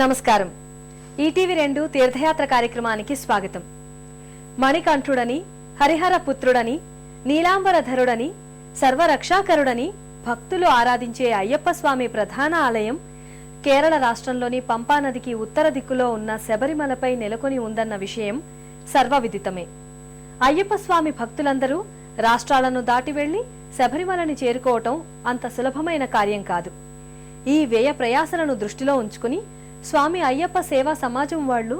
నమస్కారం. ఈటీవీ2 తీర్థయాత్ర కార్యక్రమానికి స్వాగతం. మణికంఠుడని, హరిహర పుత్రుడని, నీలాంబరధరుడని, సర్వరక్షాకరుడని భక్తులు ఆరాధించే అయ్యప్ప స్వామి ప్రధాన ఆలయం కేరళ రాష్ట్రంలోని పంపా నదికి ఉత్తర దిక్కులో ఉన్న శబరిమలపై నెలకొని ఉందన్న విషయం సర్వవిదితమే. అయ్యప్ప స్వామి భక్తులందరూ రాష్ట్రాలను దాటి వెళ్లి శబరిమలని చేరుకోవటం అంత సులభమైన కార్యం కాదు. ఈ వ్యయ ప్రయాసలను దృష్టిలో ఉంచుకుని స్వామి అయ్యప్ప సేవా సమాజం వాళ్లు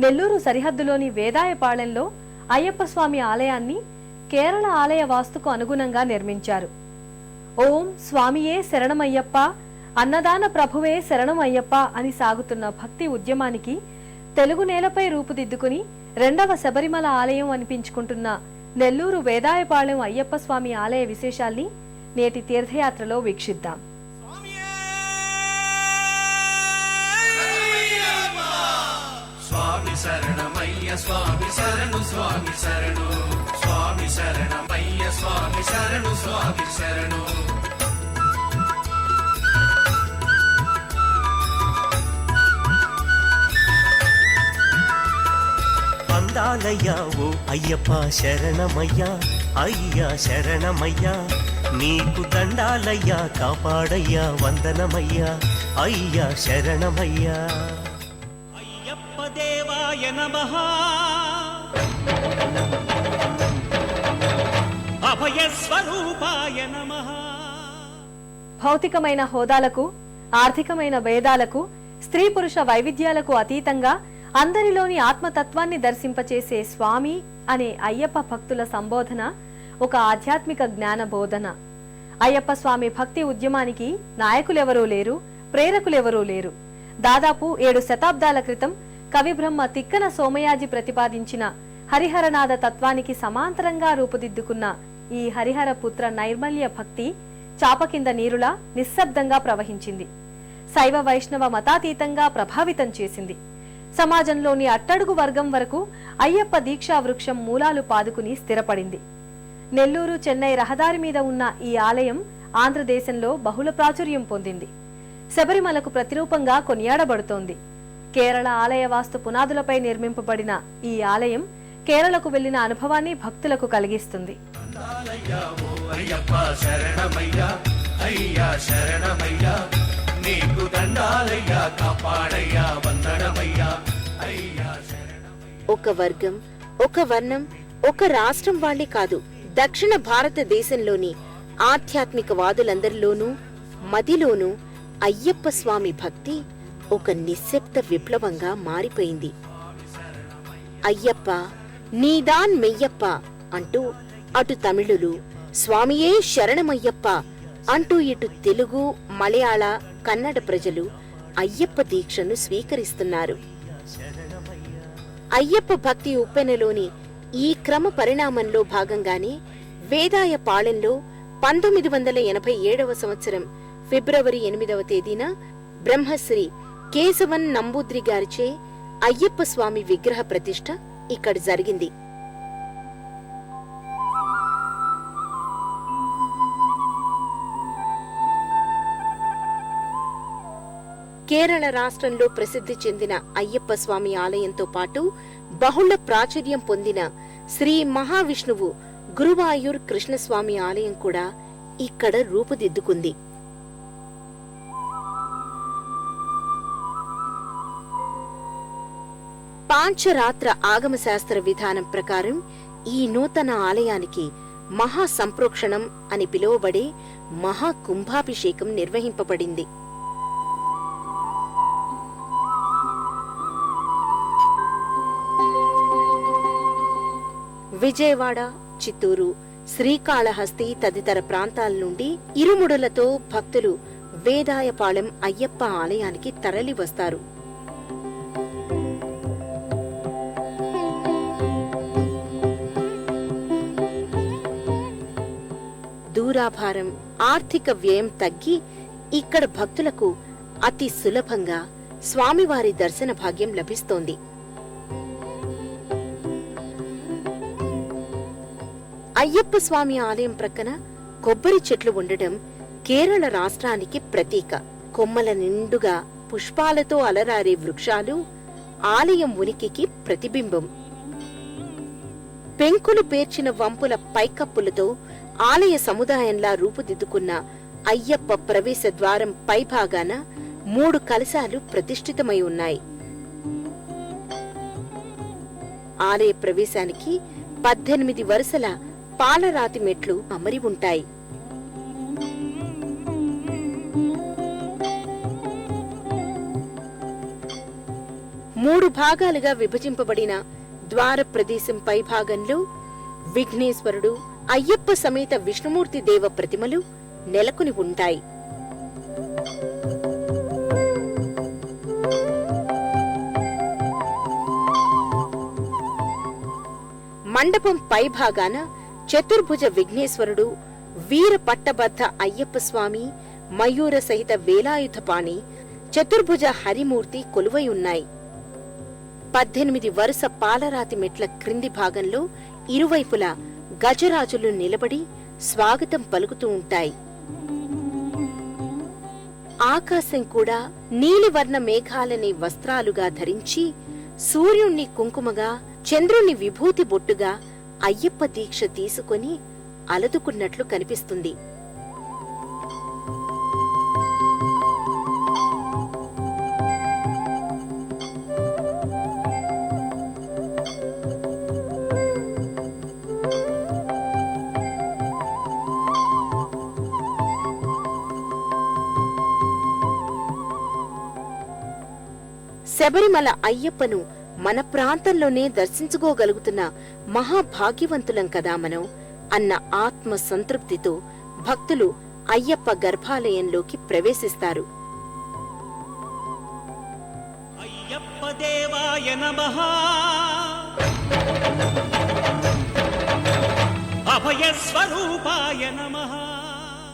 నెల్లూరు సరిహద్దులోని వేదాయపాళెంలో అయ్యప్ప స్వామి ఆలయాన్ని కేరళ ఆలయ వాస్తుకు అనుగుణంగా నిర్మించారు. ఓం స్వామియే శరణమయ్యప్ప, అన్నదాన ప్రభువే శరణమయ్యప్ప అని సాగుతున్న భక్తి ఉద్యమానికి తెలుగు నేలపై రూపుదిద్దుకుని రెండవ శబరిమల ఆలయం అనిపించుకుంటున్న నెల్లూరు వేదాయపాళెం అయ్యప్ప స్వామి ఆలయ విశేషాల్ని నేటి తీర్థయాత్రలో వీక్షిద్దాం. స్వామి శరణమయ్య స్వామి శరణు స్వామి శరణు, స్వామి శరణమయ్య స్వామి శరణు స్వామి శరణు. అందాలయ్యా ఓ అయ్యప్ప శరణమయ్యా, అయ్యా శరణమయ్యా, నీకు దండాలయ్యా, కాపాడయ్యా వందనమయ్యా, అయ్యా శరణమయ్యా. అయ్యప్ప దేవాయ నమః, అభయ స్వరూపాయ నమః. భౌతికమైన హోదాలకు, ఆర్థికమైన భేదాలకు, స్త్రీ పురుష వైవిధ్యాలకు అతీతంగా అందరిలోని ఆత్మతత్వాన్ని దర్శింపచేసే స్వామి అనే అయ్యప్ప భక్తుల సంబోధన ఒక ఆధ్యాత్మిక జ్ఞాన బోధన. అయ్యప్ప స్వామి భక్తి ఉద్యమానికి నాయకులెవరూ లేరు, ప్రేరకులెవరూ లేరు. దాదాపు 7 శతాబ్దాల క్రితం కవిబ్రహ్మ తిక్కన సోమయాజి ప్రతిపాదించిన హరిహరనాథ తత్వానికి సమాంతరంగా రూపుదిద్దుకున్న ఈ హరిహర పుత్ర నైర్మల్య భక్తి చాప కింద నీరులా నిశ్శబ్దంగా ప్రవహించింది. శైవ వైష్ణవ మతాతీతంగా ప్రభావితం చేసింది. సమాజంలోని అట్టడుగు వర్గం వరకు అయ్యప్ప దీక్షా వృక్షం మూలాలు పాదుకుని స్థిరపడింది. నెల్లూరు చెన్నై రహదారి మీద ఉన్న ఈ ఆలయం ఆంధ్రదేశంలో బహుళ ప్రాచుర్యం పొందింది. శబరిమలకు ప్రతిరూపంగా కొనియాడబడుతోంది. కేరళ ఆలయ వాస్తు పునాదులపై నిర్మింపబడిన ఈ ఆలయం కేరళకు వెళ్లిన అనుభవాన్ని భక్తులకు కలిగిస్తుంది. ఒక వర్గం, ఒక వర్ణం, ఒక రాష్ట్రం వాళ్లే కాదు, దక్షిణ భారతదేశంలోని ఆధ్యాత్మికవాదులందరిలోనూ మదిలోనూ అయ్యప్ప స్వామి భక్తి ఒక నిశ్శబ్ద విప్లవంగా మారిపోయింది. అయ్యప్ప నీదాన్ మెయ్యప్ప అంటూ అటు తమిళులు స్వామియే శరణమయ్యప్ప అంటూ ఇటు తెలుగు, మలయాళ, కన్నడ ప్రజలు అయ్యప్ప దీక్షను స్వీకరిస్తున్నారు. అయ్యప్ప భక్తి ఉప్పెనలోని ఈ క్రమ పరిణామంలో భాగంగానే వేదాయపాళెంలో 1987వ సంవత్సరం ఫిబ్రవరి 8వ తేదీన బ్రహ్మశ్రీ కేశవన్ నంబూద్రి గారిచే అయ్యప్ప స్వామి విగ్రహ ప్రతిష్ఠ ఇక్కడ జరిగింది. కేరళ రాష్ట్రంలో ప్రసిద్ధి చెందిన అయ్యప్ప స్వామి ఆలయంతో పాటు బహుళ ప్రాచుర్యం పొందిన శ్రీ మహావిష్ణువు గురువాయూర్ కృష్ణస్వామి ఆలయం కూడా ఇక్కడ రూపుదిద్దుకుంది. పాంచరాత్ర ఆగమశాస్త్ర విధానం ప్రకారం ఈ నూతన ఆలయానికి మహాసంప్రోక్షణం అని పిలువబడే మహాకుంభాభిషేకం నిర్వహింపబడింది. విజయవాడ, చిత్తూరు, శ్రీకాళహస్తి తదితర ప్రాంతాల నుండి ఇరుముడులతో భక్తులు వేదాయపాళెం అయ్యప్ప ఆలయానికి తరలివస్తారు. దూరాభారం, ఆర్థిక వ్యయం తగ్గి ఇక్కడ భక్తులకు అతి సులభంగా స్వామివారి దర్శన భాగ్యం లభిస్తోంది. అయ్యప్ప స్వామి ఆలయం ప్రక్కన కొబ్బరి చెట్లు ఉండడం కేరళ రాష్ట్రానికి ప్రతీక. కొమ్మల నిండుగా పుష్పాలతో అలరారే వృక్షాలు ఆలయం ఉనికికి ప్రతిబింబం. పెంకులు పేర్చిన వంపుల పైకప్పులతో ఆలయ సముదాయంలా రూపుదిద్దుకున్న అయ్యప్ప ప్రవేశ ద్వారం పైభాగాన 3 కలశాలు ప్రతిష్ఠితమై ఉన్నాయి. ఆలయ ప్రవేశానికి 18 వరుసల పాలరాతి మెట్లు అమరి ఉంటాయి. మూడు భాగాలుగా విభజింపబడిన ద్వార ప్రదేశం పైభాగంలో విఘ్నేశ్వరుడు, అయ్యప్ప సమేత విష్ణుమూర్తి దేవ ప్రతిమలు నెలకొని ఉంటాయి. మండపం పైభాగాన చతుర్భుజ విఘ్నేశ్వరుడు, వీర పట్టబద్ధ అయ్యప్ప స్వామి, మయూర సహిత వేలాయుధపాణి, చతుర్భుజ హరిమూర్తి కొలువై ఉన్నాయి. 18 వరుస పాలరాతి మెట్ల క్రింది భాగంలో ఇరువైపులా గజరాజులు నిలబడి స్వాగతం పలుకుతూ ఉంటాయి. ఆకాశం కూడా నీలివర్ణ మేఘాలని వస్త్రాలుగా ధరించి సూర్యుణ్ణి కుంకుమగా, చంద్రుణ్ణి విభూతి బొట్టుగా అయ్యప్ప దీక్ష తీసుకొని అలదుకున్నట్లు కనిపిస్తుంది. శబరిమల అయ్యప్పను మన ప్రాంతంలోనే దర్శించుకోగలుగుతున్న మహాభాగ్యవంతులం కదా మనం అన్న ఆత్మ సంతృప్తితో భక్తులు అయ్యప్ప గర్భాలయంలోకి ప్రవేశిస్తారు. అయ్యప్ప దేవాయ నమః, అభయ స్వరూపాయ నమః.